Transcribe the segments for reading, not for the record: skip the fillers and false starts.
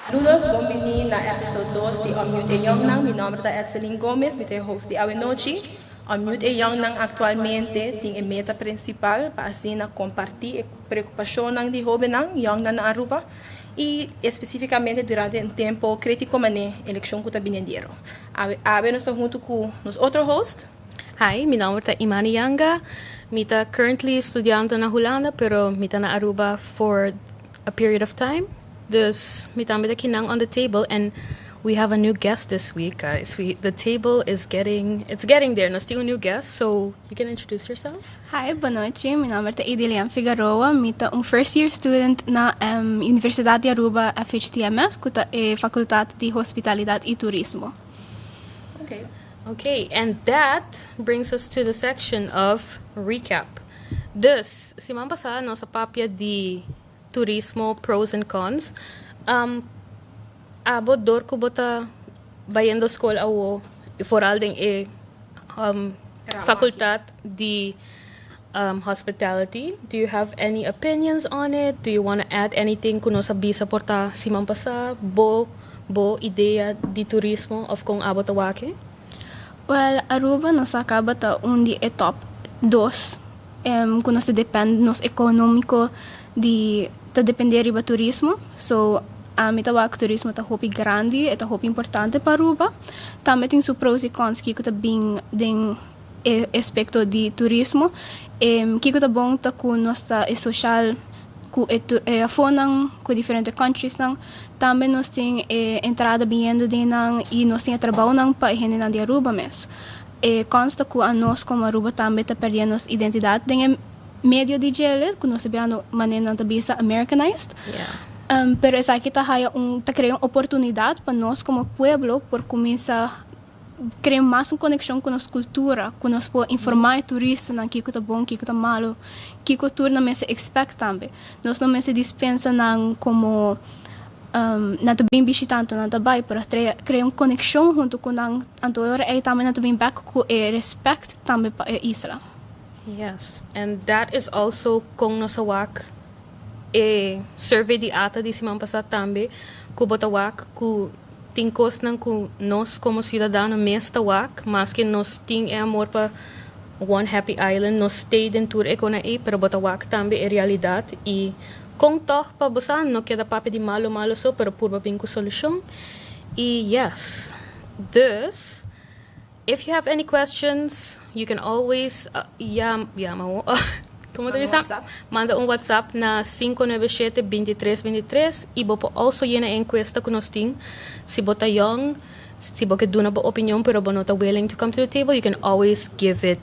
Saludos, bienvenidos na episode 2 de Unmute e Jongnan. Mi nombre es Edselin Gomez, mi host de Awenochi. Unmute e Jongnan actualmente tem a meta principal para assim compartilhar a preocupação de jovens Jongnan na Aruba e especificamente durante um tempo crítico na eleição que está vindo. Nós estamos junto com os outros hosts. Hi, mi nombre es Imani Yanga. Mi está currently estudiando na Holanda, pero mi está na Aruba for a period of time. Dus mi está aqui on the table, and we have a new guest this week, guys. The table is getting there. Nós temos a new guest, so you can introduce yourself. Hi, boa noite. Meu nome é Idilian Figueroa. Eu sou first year student na Universidade de Aruba FHTMS, que é Faculdade de Hospitalidade e Turismo. Okay, and that brings us to the section of recap. Dus, semana passada, nossa papia de turismo, pros and cons. Abo dor ko bota bayendo school awo foral ding facultad de hospitality. Do you have any opinions on it? Do you want to add anything kuno sa bisa porta semana passada bo ideia de turismo of kung abo tawake? Well, Aruba nos acaba ta undi e top 2 kuno se depende nos econômico de ta depender do turismo. So, mi tawag turismo ta hopi grande e ta hopi importante para Aruba. Também tem seus pros e cons que ta bing ding aspecto de turismo. Que ta bom ta ku nossa social ku a fonang ku diferente countries nang também nós tem entrada vindo de nang e nós tem trabalho nang pa hene nang de Aruba mes. Consta ku a nós como Aruba também ta perdendo nos identidade de medio de gele, que nós sabemos maneira de bisa Americanized. Yeah. Pero essa aqui tá criando oportunidade para nós como pueblo por começar criar mais uma conexão com nossa cultura, com nós por informar turistas na que tá bom, que tá malo, que cultura não se expect também. Nós não se dispensa não como não tá bem visitante, não tá bem, para criar uma conexão junto com não anterior e também não tá bem back com respect também para a isla. Yes, and that is also kung nasawak survey di ata di semana passada também ku botawak ku tingkos nang ku nós como cidadano mes tawak mas que nós ting amor pa one happy island nós stay den tour ekona pero botawak também é realidade e kung toch pa busan no queda papi di malo so pero purba ping ku solution e yes this. If you have any questions, you can always manda um WhatsApp na 597-2323 e bopo also yena encuesta com nós ting. Se bota young, se boca duna bo opinion pero bo not willing to come to the table, you can always give it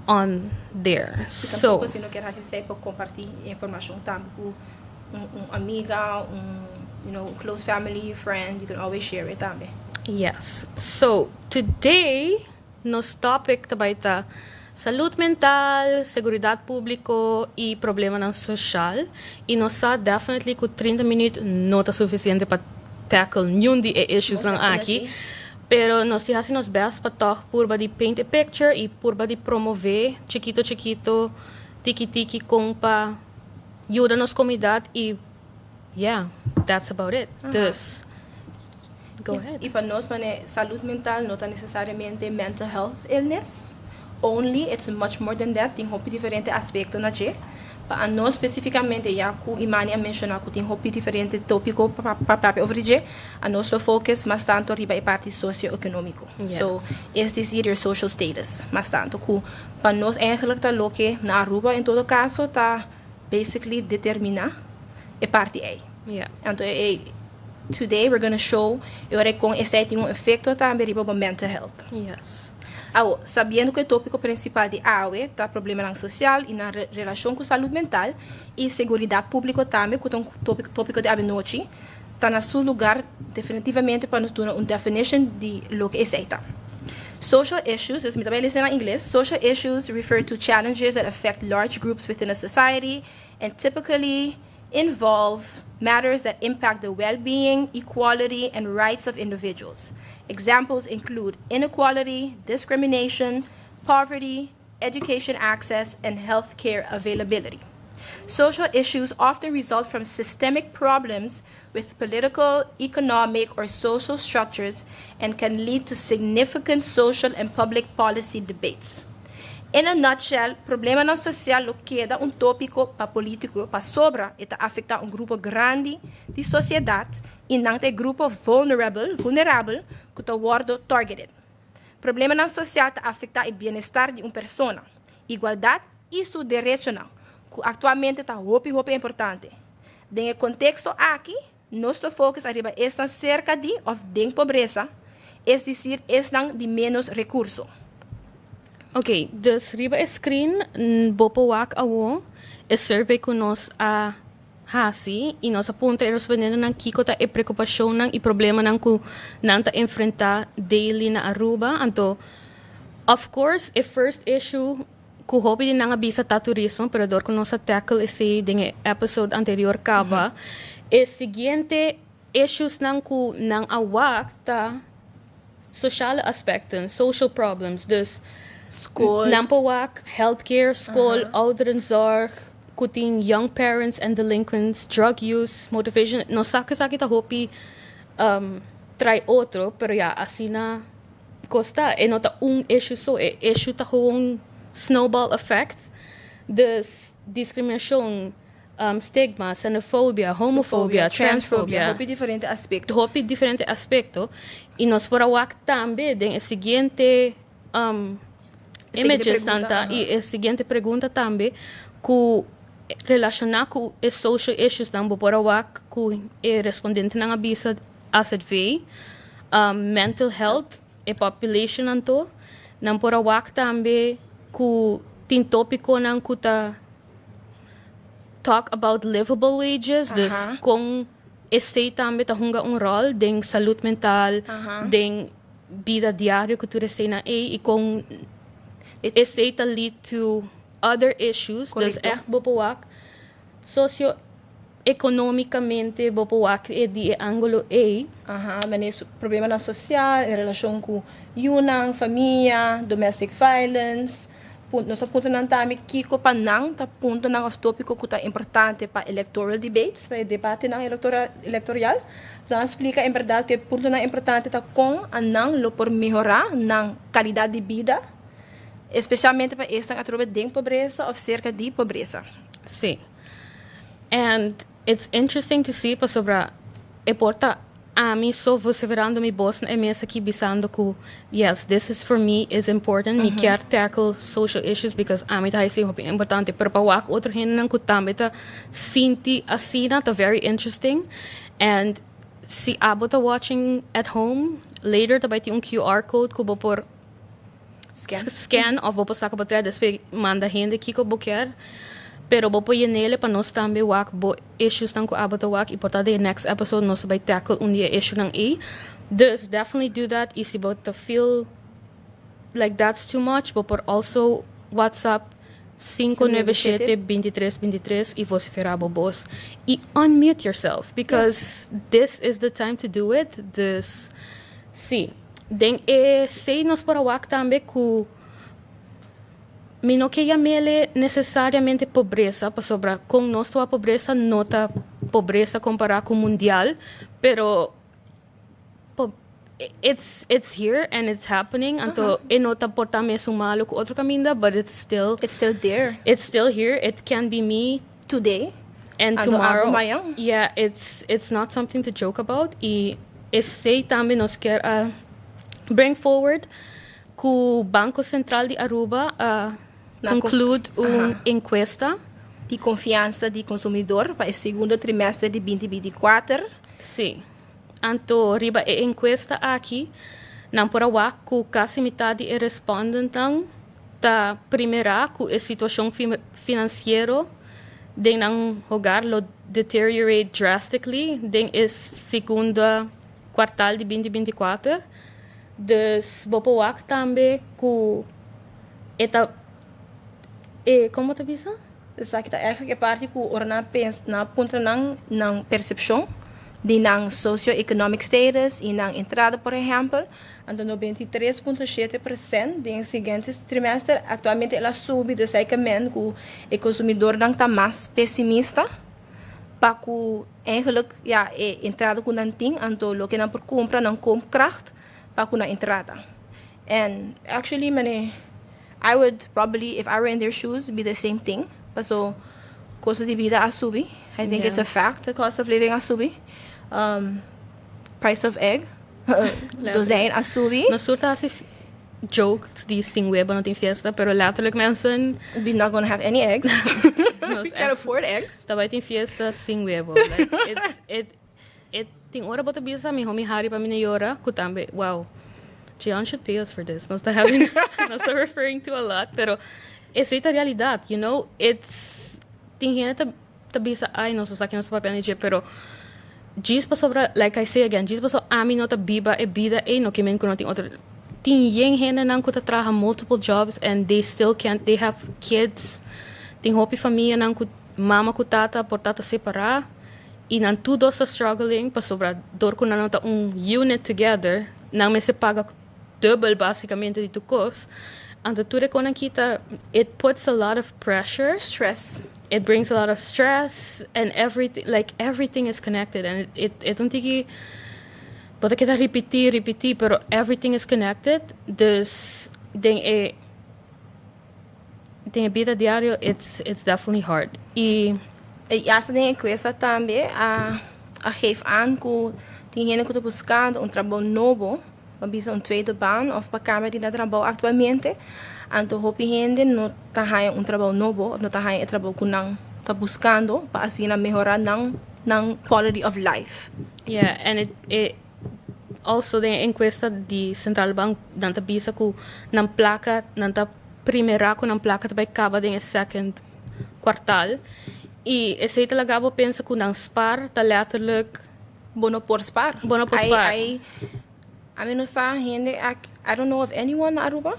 on there. So, se não quer fazer para compartilhar informação também com amiga, close family, friend, you can always share it também. Yes. So, today, nos topic tabaita saúde mental, seguridade público e problema ng social. E nós definitely com 30 minutos não está suficiente para tackle nenhum de issues lang aqui. Pero nós temos nos best para talk purba de paint a picture e purba de promover chiquito, tiki com pa ajuda nos comunidade e yeah, that's about it. Dus, go ahead. E para nós, saúde mental não está necessariamente mental health illness. Only, it's much more than that. Tem hopi diferente aspecto na che. Para nós especificamente, já que Imani mencionou que tem hopi diferente tópico para over je, a nosso focus mais tanto riba a parte socioeconômico. Yes. So, is this your social status? Mais tanto que para nós eigenlijk tá lo que na Aruba em todo caso tá basically determinar a parte A. Yeah. Então, today we're going to show eu com esse tem efeito também riba para mental health. Yes. Sabendo que o tópico principal de AUE está problema social e na relação com saúde mental e segurança pública também, que é um tópico de abenochi, está no seu lugar definitivamente para nos dar uma definition de lo que é esta. Social issues, as me também listen em inglês, social issues refer to challenges that affect large groups within a society and typically involve matters that impact the well-being, equality, and rights of individuals. Examples include inequality, discrimination, poverty, education access, and health care availability. Social issues often result from systemic problems with political, economic, or social structures and can lead to significant social and public policy debates. In a nutshell, problema não social lo queda tópico para político para sobra e afeta grupo grande de sociedade e não tem grupo vulnerável que está sendo targeted. Problema não social afeta o bem-estar de uma pessoa, igualdade e seu direito não, que atualmente está muito importante. Em contexto aqui, nosso foco arriba está cerca de pobreza, é decir, estão de menos recursos. Ok, dus riba screen bopo wak awo survey ko nos a hasi e nós apunta respondendo ng kiko ta preocupação ng problema ng ku nang ta enfrentar daily na Aruba anto of course first issue ku hobby din nga bisa ta turismo pero dor ko nos tackle esse dinge episode anterior kaba seguinte issues ng ku nang awak ta social aspekten social problems dus school, Nampawak, healthcare, school, ouderenzorg, kuting young parents and delinquents, drug use, motivation. No saki ta hopi try outro, pero ya asina costa. E nota issue so issue ta snowball effect. Dus discrimination, stigma, xenophobia, homophobia, transphobia. Hopi diferente aspecto. E nos porawak tambe den seguinte images tanta e a seguinte pergunta também ku relacionar com os social issues também por awak ku respondente nang abisa asset vei mental health e population anto nang por awak também ku tin tópico nang kuta talk about livable wages dus kung essay também ta hunga rol ding saúde mental ding vida diária que tu recém e com essay ta lead to other issues dus bopawak socio-economicamente bopawak di ângulo mas problema na social em relação com yunang família domestic violence nós apunta nang tami kiko panang ta punto nang of tópico que tá importante para electoral debates para debate nang electoral nós explica em verdade que punto nang importante ta com anang lo por melhorar nang qualidade de vida especialmente para esta atrobe de pobreza ou cerca de pobreza. Sim. And it's interesting to see pa sobra porta a mim só você verando mi boss na mesa aqui bisando que yes, this is for me is important. Me quer tackle social issues because a mim tá assim importante. Pero pa wak outro hen nang kutambe ta sinti asina ta very interesting. And si abo ta watching at home later ta ba ti QR code ko por scan of bopo saka patra despe manda gente kiko boker pero bopo yenele pa nos tambe wak bo issues tang ko abota wak importante next episode nos by tackle dia issue ng dus definitely do that is about to feel like that's too much but also WhatsApp 597-2323 e você ferrabo boss e unmute yourself because this is the time to do it this see den sei nos para wak tambe ku mino que mele necessariamente pobreza pa sobra com nós a pobreza nota pobreza comparado com mundial pero it's here and it's happening anto nota porta mesmo malo com outro caminho but it's still there it's still here it can be me today and tomorrow yeah it's not something to joke about e sei também nos quer bring forward que o Banco Central de Aruba conclude uma encuesta de confiança de consumidor para o segundo trimestre de 2024. Sim. Anto riba encuesta aqui não por awak que quase metade de respondentes ta primeira que a situação financeira de não jogar lo deteriorate drastically de segunda quartal de 2024. Dus bopawak também que como te bisa? Dus aqui tá essa que parte que o orna pensa na ponta não percepção de ng socio-economic status e ng entrada, por ejemplo, ando 93,7% de seguinte trimestre. Atualmente ela sube de que o consumidor não está mais pessimista para que eigenlijk ja entrada com não tem, então lo que não por compra não koopkracht para que na entrada. And actually, I would probably, if I were in their shoes, be the same thing. So, costo de vida a subir. I think it's a fact. The cost of living a subir. Price of egg, dozijn a subir. Não surta assim jokes die sing web não tem festa, pero letterlijk mensen We're not going to have any eggs. We can't afford eggs. Daarbij tem fiesta sing web. Like, it tem hora bota bisa mi homie hari pa mi yora kutambe. Wow. Jian should pay us for this. Nós está referring to a lot, pero essa é a realidade, you know? It's tem gente tá bisa ai não só que não papel nem pero diz pa sobra, like I say again, diz pa so ami não tá biba e vida e no que men não tem outro. Tem gente não que tá trabalha multiple jobs and they still can't, they have kids. Tem hopi família não que mama com tata por tata separar e não tudo está struggling pa sobra dor com não tá unit together, não me se paga double basicamente de tu cost. And the ture konan kita, it puts a lot of pressure. Stress. It brings a lot of stress and everything, like everything is connected. And it don't tiki, pode kita repetir, pero everything is connected. Dus, ding vida diario, it's definitely hard. E essa tem coisa também, a geef aan que tem gente que está buscando trabalho novo, bisa tweede baan of para câmera de trabalho atualmente. Então, hopi gente não está ganhando trabalho novo, não está ganhando trabalho que não está buscando para assim melhorar não quality of life. Yeah, and it also the encuesta de Central Bank danta bisa ku nang placa nanta primera ku nang placa tabay kaba den second kwartal. E esse talaga bo pensa ku nang spar ta letterlijk bono por spar. I mean, no sa gente, I don't know of anyone na Aruba.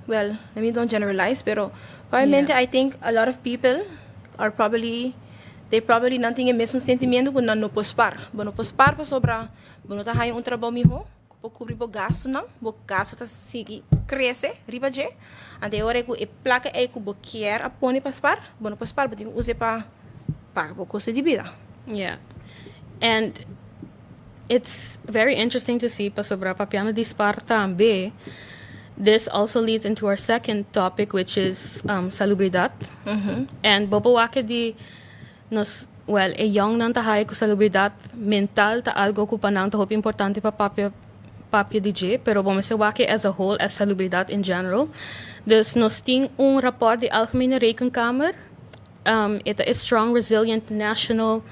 Well, let me don't generalize, pero probablemente I think a lot of people are probably não têm o mesmo sentimento que não pospar. Bono pospar pa sobra, bono tá hayo trabalho miho, po cobrir bo gasto não, bo gasto tá sigi cresce, riba je. Ante hora que e placa é que bo quer a pone pospar, bono pospar bo tem use pa bo custo de vida. Yeah. And it's very interesting to see pa sobra papiano di spar tambe. This also leads into our second topic, which is salubridad. Mm-hmm. And bobawake di nos Jongnan tahay ko salubridad mental ta algo ko panang ta hope importante pa papia DJ, pero bomesewake as a whole as salubridad in general. Dus nos ting rapport di Algemene Rekenkamer. Ito is strong, resilient national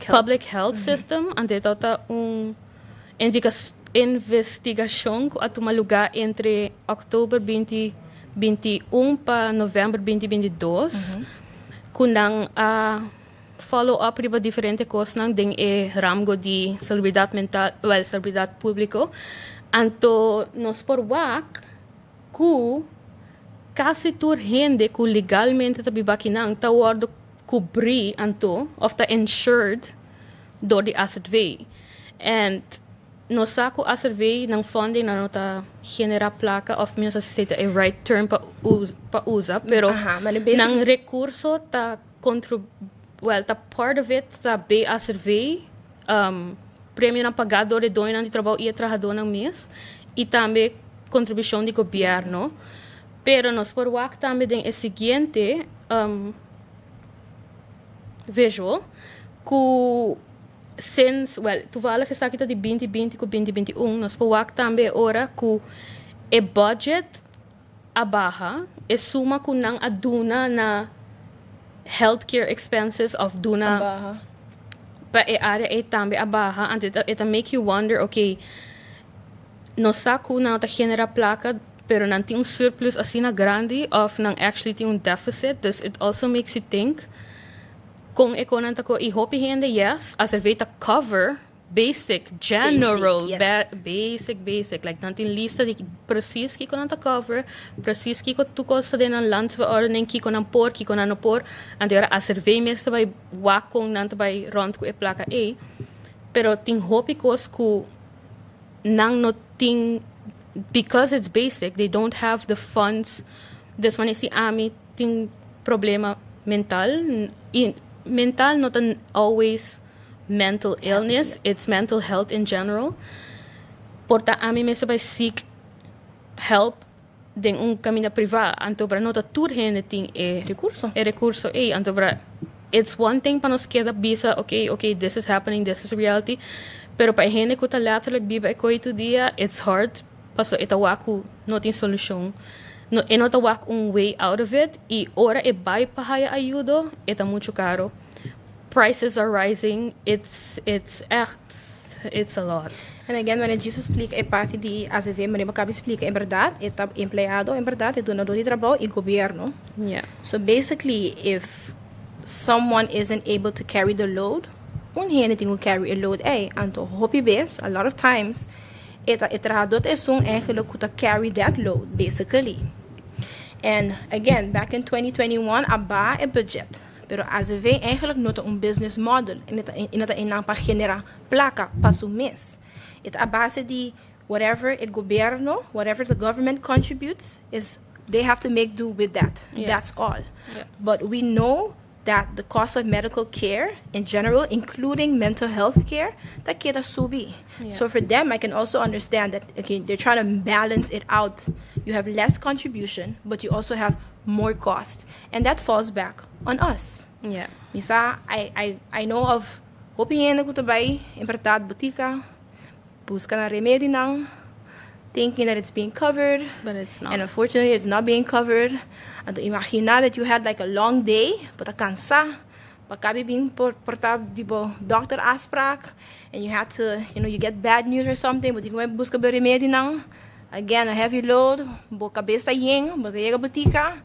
public health system. And ito ta investigasyon ko at tumaluga entre October 2021 pa November 2022. Kunang follow-up riba diferente kos nang ding ramgo di salubridad mental, salubridad publiko. Anto nos porwak ku kasi tur hindi ku legalmente tabibakinang taward kubri anto of the insured do di asset way. And no sa ko survey ng funding na ta genera placa of minsan sa a right term pa usa pero nang recurso ta ta part of it ta be a survey premyo ng pagador de doon ng trabaho e trabajador ng mês e também contribuição do governo. Pero nos por wak também den seguinte visual ku since toevallig is kita di 2020 ko 2021 nos po wak tambe ora ku budget abaha suma ku nang aduna na healthcare expenses of duna abaha pa area tambe abaha and it make you wonder, okay, no sa ku na ta genera placa pero nang ting surplus asina grande of nang actually ting deficit. Dus it also makes you think kung ekonan ta ko ihopi hindi yes as a way to cover basic general basic like nantin lista di precies ki ko nanta cover precies ki ko tukos sa din ang landverordening ki ko nan por ki ko nano por and there as a way mesta by wakong nanta by rond ko e plaka Pero ting hopikos ku nang no ting because it's basic, they don't have the funds. This man si ami ting problema mental. Mental not an always mental illness. It's mental health in general. Porta ami me sabay seek help den un camina priva anto para nota turhen ting recurso anto para it's one thing para nos queda bisa okay this is happening, this is reality, pero pa hene ko ta letterlijk biba ko ito dia it's hard paso itawaku not in solution no enotawak un way out of it y ora e bay pahaya ayudo eta mucho caro, prices are rising, it's a lot. And again, when Jesus explica é parte de ACV, mas acaba explica, é verdade, é empregado, é verdade, é donador de trabalho e governo. Yeah. So basically, if someone isn't able to carry the load, anything will carry a load. Anto hopi base, a lot of times, trabajador é eigenlijk to carry that load, basically. And again, back in 2021, aba é budget. Pero ACV eigenlijk not een business model. En het in pa genera placa pa su mes. It a base de whatever el gobierno, whatever the government contributes, is they have to make do with that. Yeah. That's all. Yeah. But we know that the cost of medical care in general, including mental health care, that queda subi. Yeah. So for them, I can also understand that they're trying to balance it out. You have less contribution, but you also have more cost, and that falls back on us. Yeah. Misa, I know of opinion ko tabay, importad butika, busca na remedio nang, thinking that it's being covered, But it's not. and unfortunately it's not being covered. And imagina that you had like a long day, pata cansa, pagkabi being portab tipo doctor asprak, and you had to, you get bad news or something, but you can busca ba remedio nang, again a heavy load, bo cabeza ying, bo llega butika,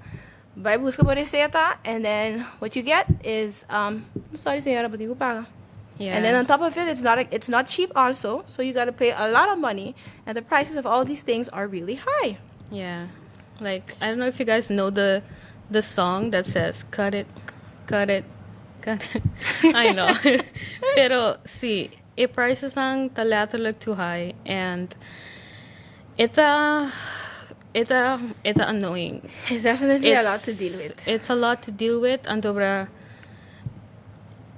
vai busca ba reseta, and then what you get is sorry señora, but digo paga. Yeah. And then on top of it, it's not cheap also, so you got to pay a lot of money, and the prices of all these things are really high. Yeah. Like, I don't know if you guys know the song that says, cut it, cut it, cut it. I know. Pero, see, prices ang letterlijk too high, and it's annoying. It's definitely a lot to deal with. It's a lot to deal with, and dobra,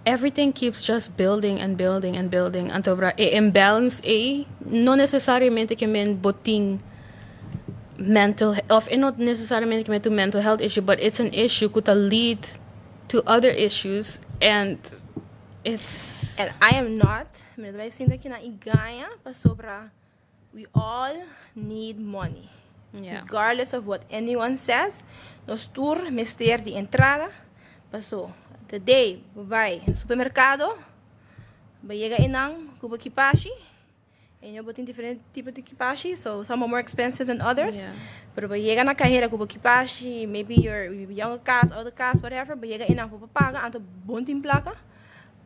everything keeps just building and building and building. And dobra, imbalance no necessariamente que men boting mental health, not necessarily to mental health issue, but it's an issue could lead to other issues, and it's. And I am not. Vai sendo aqui na iganha para sobra. We all need money. Yeah. Regardless of what anyone says, nos tour mister de entrada. Paso today, vai supermercado, vai chega inang kubo kipashi. And you're buying different type of kipashi, so some are more expensive than others. Yeah. Pero ba llega na carreira kubo kipashi, maybe you're younger cast, older cast, whatever. Ba llega inang papaga, anto bunting placa.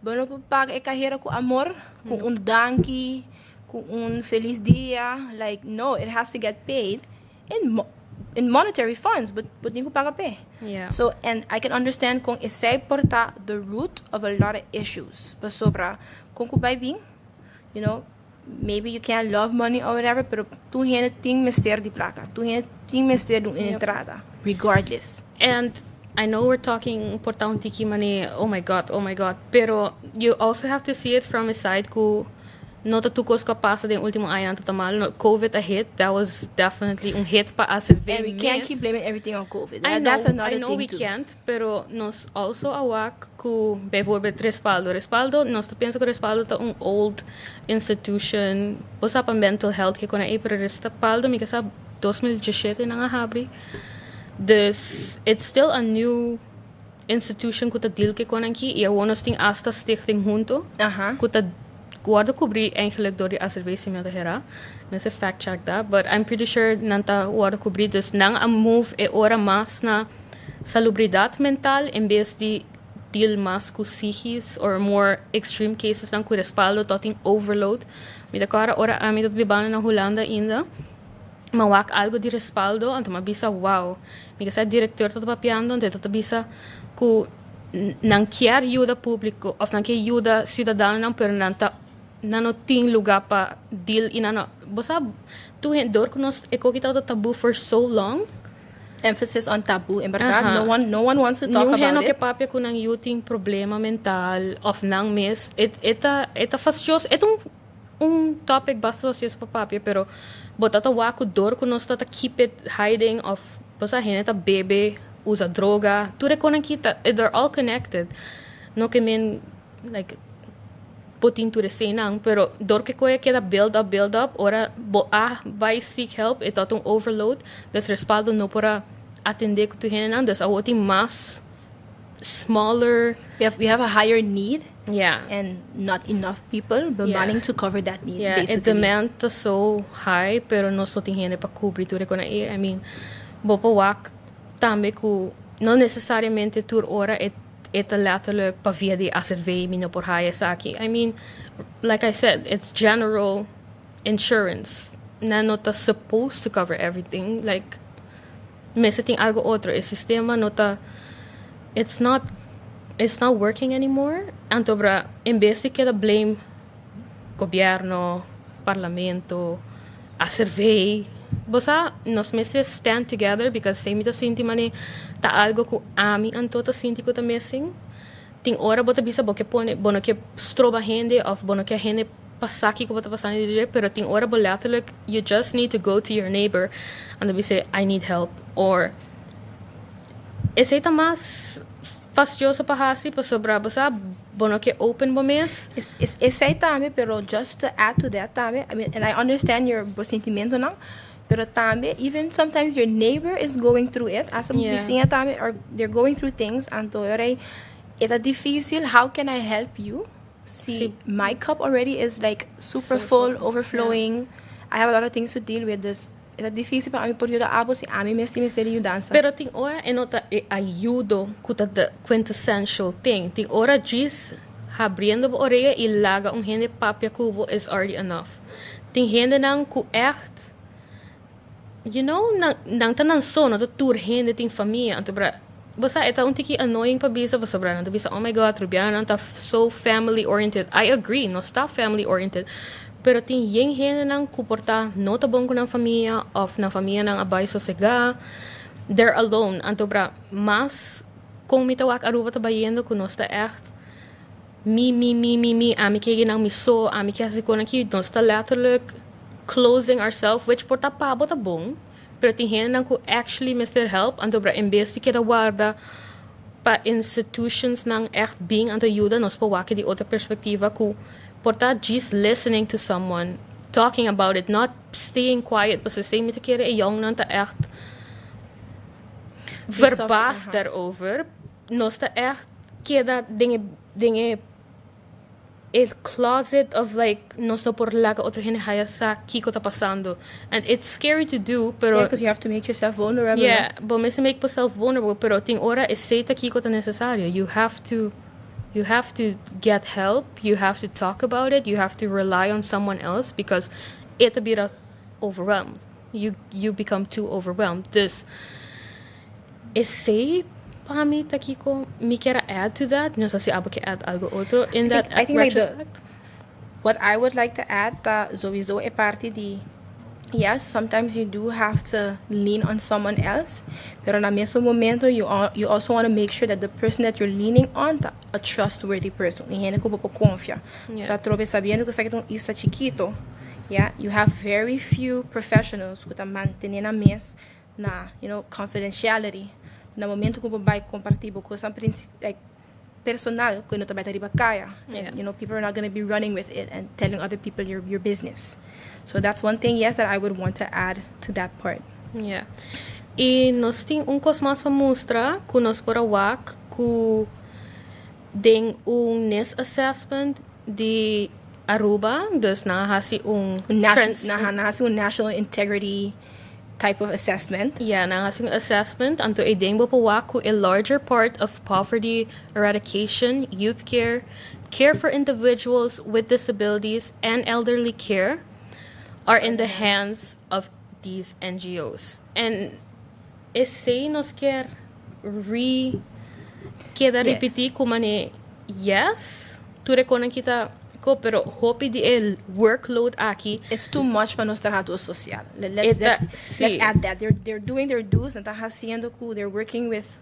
Bueno papaga e carreira com amor, com donkey, com feliz dia. Like no, it has to get paid in monetary funds, but ninguém paga pay. Yeah. So, and I can understand kung isay porta the root of a lot of issues. But sobra, kung kubay bing, maybe you can't love money or whatever, pero tu hene ting mister di placa. Tu hene ting mister do entrada, regardless. And I know we're talking portão tiki money, oh my god, pero you also have to see it from a side ku nota tukos ka pasa din último ayan tatamal no COVID a hit, that was definitely un hit pa as a And we can't keep blaming everything on COVID. That's another thing we too. can't, pero nos also awak ku bijvoorbeeld respaldo nos pensa ko respaldo ta un old institution posa pa mental health ke kuna pero respaldo mi kasa 2017 na nga habri. Dus it's still a new institution kuta deal ke konanki ia wonos ting asta stichting junto kuta guarda cobrir eigenlijk door die asservatie met de hera. Mensen fact check that, but I'm pretty sure nanta guarda cobrir dus nang a move e ora mas na salubridad mental in vez de deal mas ku psichis or more extreme cases nang ku respaldo toting overload. Mida kara ora ami dat bibana na Holanda inda. Mawak algo de respaldo, anto mabisa wow. Miga sa director tot papiando, anto bisa ku nang kier ajuda público, of nang kier ajuda cidadano nang pero nanta nano ting lugar pa deal inano. Basta tu dor ko nos eko kita to taboo for so long. Emphasis on taboo, in verdad. No one wants to talk Yung about que it. papia ko nang yuting problema mental of nang miss. Eta fastios. Etong topic basta fastios pa papia pero botata wako dor ko nos tata keep it hiding of basta hineta bebe usa droga. Ture ko nang kita. They're all connected. No que mean like putting to the same pero dor que koe queda build up ora by seek help ito tong overload des respaldo no para atender ko tu hinan des awoti mas smaller We have a higher need yeah and not enough people bemanning to cover that need. yeah basically. it demand is so high pero no so tinhene pa cubrir tu ko na I mean bopa wak tambe ko no necesariamente tur ora ita letterlijk pa via die ASRV mino por haya sa aki. I mean, like I said, it's general insurance. Na nota supposed to cover everything. Like, mesiting algo otro. El sistema nota, it's not working anymore. Antobra, en vez de que blame gobierno, parlamento, ASRV, bosa nos meses stand together because same ito sinti mani ta algo ko ami anto ta sinti ko ta missing ting ora bota bisa bo que pone bono que stroba hende of bono que hende pasaki ko bota pasani DJ pero ting ora bo like you just need to go to your neighbor and they say I need help or ese ta mas fastioso pa hasi pa sobra bosa bono que open bo mes It's tame pero just to add to that tame I mean and I understand your sentimento now. Pero tambe, even sometimes your neighbor is going through it. As I'm seeing tambe, or they're going through things. Anto, it's difícil. How can I help you? See, my cup already is like super full, overflowing. I have a lot of things to deal with. This it's difícil para mí por yo da abo si a mí me ayudanza. Pero ting ora enota ayudo kuta the quintessential thing. Ting ora gis abriendo bo oreja y laga hende papia kubo is already enough. Ting hende nang ku echt you know, nang tanan so na tur hende ting familia anto bra basta eta tiki annoying pa bisa basta bra nanto bisa oh my god rubiana anta so family oriented. I agree no stop family oriented pero ting yeng hende nang kuporta no tabong ko ng familia of na familia ng abay sosega they're alone anto bra mas kung mitawak Aruba tabayendo kuno sta echt me ami kaya nang miso ami kaya si ko nang ki don't sta letterlijk closing ourselves, which porta pabo ta bong, pero tinghen nang ko actually Mr. Help, anto bra imbes kita guarda pa institutions nang echt being anto ayuda nos pa waki di otra perspektiva ko porta just listening to someone, talking about it, not staying quiet, kasi same ito kere Jongnan ta echt verbas daarover, nos ta echt keda dinge a closet of like no por laga otro hinahaya sa kiko ta pasando and it's scary to do pero because you have to make yourself vulnerable but me make yourself vulnerable pero ting ora is say ta kiko ta necesario you have to get help you have to talk about it you have to rely on someone else because it's a bit overwhelmed you become too overwhelmed this is say Pami takiko mi kera add to that no sé si abo que add algo otro in that I think retrospect. Like what I would like to add sowieso e parte di yes sometimes you do have to lean on someone else pero na mesmo momento you also want to make sure that the person that you're leaning on a trustworthy person ninguém ko po confia sa trobe sabiendo que sa kitong isa chiquito you have very few professionals que ta mantener na mes na confidentiality na momento que vai compartilhar coisa like personal que não trabalha riba kaya people are not going to be running with it and telling other people your business so that's one thing that I would want to add to that part e nós tem coisa mais para mostrar que nós para wak que tem NIS assessment de Aruba dus nahasi nahasi national integrity type of assessment. Nahasing assessment anto idengbo po wako a larger part of poverty eradication, youth care, care for individuals with disabilities, and elderly care are in the hands of these NGOs. And ese nos quer queda repetir como yes, tu reconan kita ko, pero hopi di el workload aqui. It's too much para nós trabalhadores social. Let's add that. They're doing their dues and haciendo cool. They're working with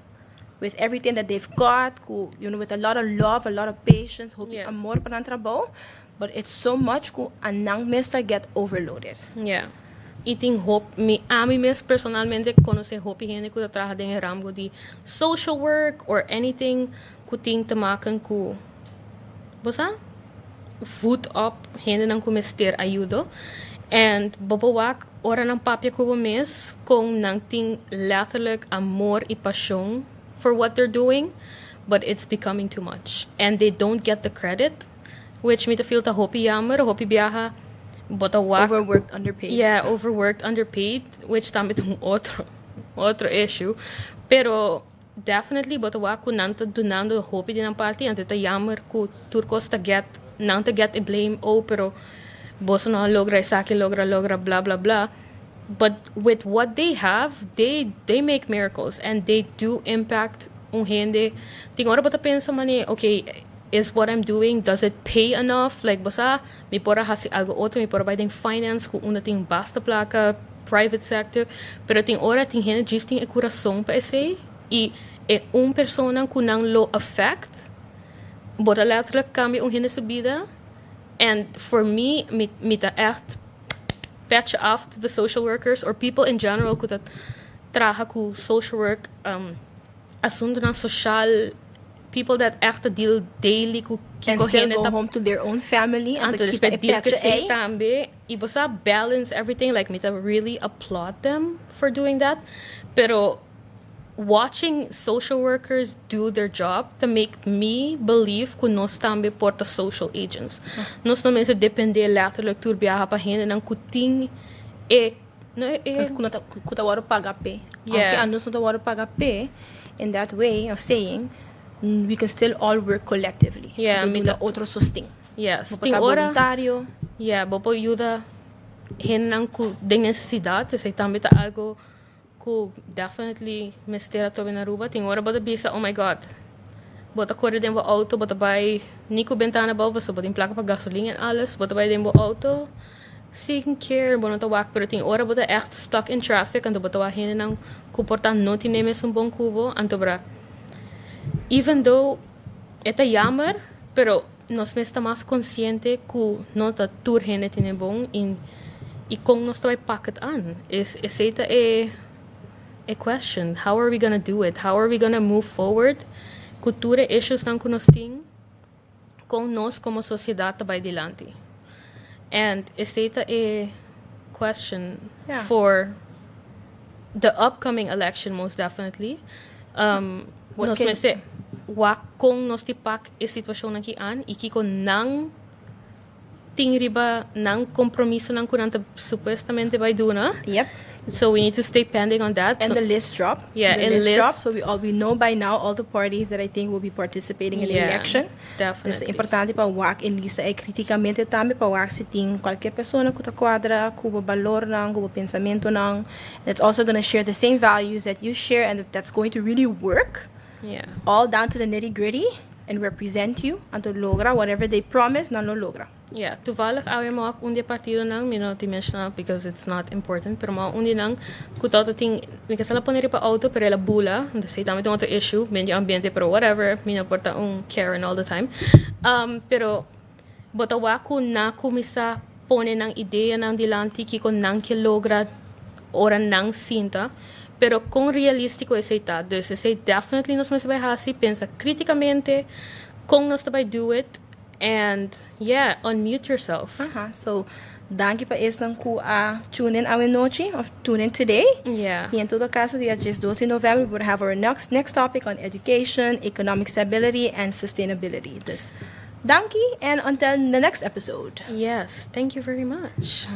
everything that they've got, cool, with a lot of love, a lot of patience, amor para o trabalho. But it's so much cool, and nang mesta get overloaded. Yeah. E tem a mim mesmo personalmente conhecer hopi gente que trabalha em ramo de social work or anything que tem te maken com bosa food up gente não começar ajuda and bobawak ora ng papia ko mes kung nang ting letterlijk amor e passion for what they're doing, but it's becoming too much and they don't get the credit, which me to feel ta hopi jammer hopi biyaha. Overworked, underpaid. Yeah, overworked, underpaid, which também tem outro issue. Pero definitely botawak ko nanta dunando hopi din ang party ante ta jammer ko turkos ta get nanta get a blame pero boso na logra isaki logra blah blah blah. But with what they have, they make miracles and they do impact un gente. Tingora bota pensa mani, okay, is what I'm doing, does it pay enough? Like, basta, mi pora hasi algo otro, mi pora providing finance, kung una ting basta placa, private sector, pero ting ora ting hene just ting e coração pa esse, e persona kung nang lo affect, bota letterlijk cambia hene sa vida, and for me, mi ta echt patch off to the social workers, or people in general, kung traha ku social work, asundo ng social, people that echt deal daily ku and still go home to their own family and to keep it tambe ibosa balance everything, like me to really applaud them for doing that, pero watching social workers do their job to make me believe que nós também porta social agents. Nós não mesmo depender letterlijk turbiaha pa hene ng kuting kuta waro paga pe. Yeah. Anke nós não waro paga pe. In that way of saying, we can still all work collectively. Yeah, mita outro susting. Yes, ting ora voluntário. Yeah, bopo ayuda hen nang ku de necesidad, say também ta algo ku definitely mistera to in Aruba. Ting ora bota bisa, oh my god. Bota corre den bo auto, bota bay nico bentana bo, so bota placa pa gasolina and alles, bota bay den bo auto. Seeking care, bono ta wak, pero ting ora bota echt stuck in traffic, anto bota wa hen nang ku porta no tinemes un bon kubo, anto bra. Even though eta jammer, pero nos me está más consciente que no ta tur hene tiene bon y kung nos ta packet an is eta a question, how are we gonna do it, how are we gonna move forward cultura issues nang kunos ting kung nos como sociedad ta bay dilante, and eta a question for the upcoming election, most definitely. Nos me se wakong nos tipak e sitwasyon ng kian ikiko nang tingriba nang kompromiso ng kunanta supostamente by duna. Yep. So we need to stay pending on that. And the list drop. Yeah, the list drop. So we know by now all the parties that I think will be participating in the election. Definitely. Es importante pa wak elisa e criticamente também pa wak se ting qualquer persona kuta quadra, kuba valor nang, kuba pensamento nang. It's also going to share the same values that you share, and that's going to really work. Yeah. All down to the nitty-gritty and represent you and to logra whatever they promise, na lo logra. Yeah, toevallig awe mo ak undi partido nang mentional because it's not important, pero mo undi nang kutota ting mikasala poneri pa auto pero la bula, say tama itong issue, medyo ambiente pero whatever, mina porta Karen all the time. Pero botawa ko na kumisa pone ng ideya ng dilanti kiko nang kilogra ora nang sinta. Pero kung realístico es ita, dus es definitely nos mas hasi, pensa criticamente, kung nos tabay do it, and yeah, unmute yourself. So, danke pa isang ku tune in awe noche, of tune in today. Yeah. Y en todo caso, dia 12 de November, we will have our next topic on education, economic stability, and sustainability. Dus, danke, and until the next episode. Yes, thank you very much.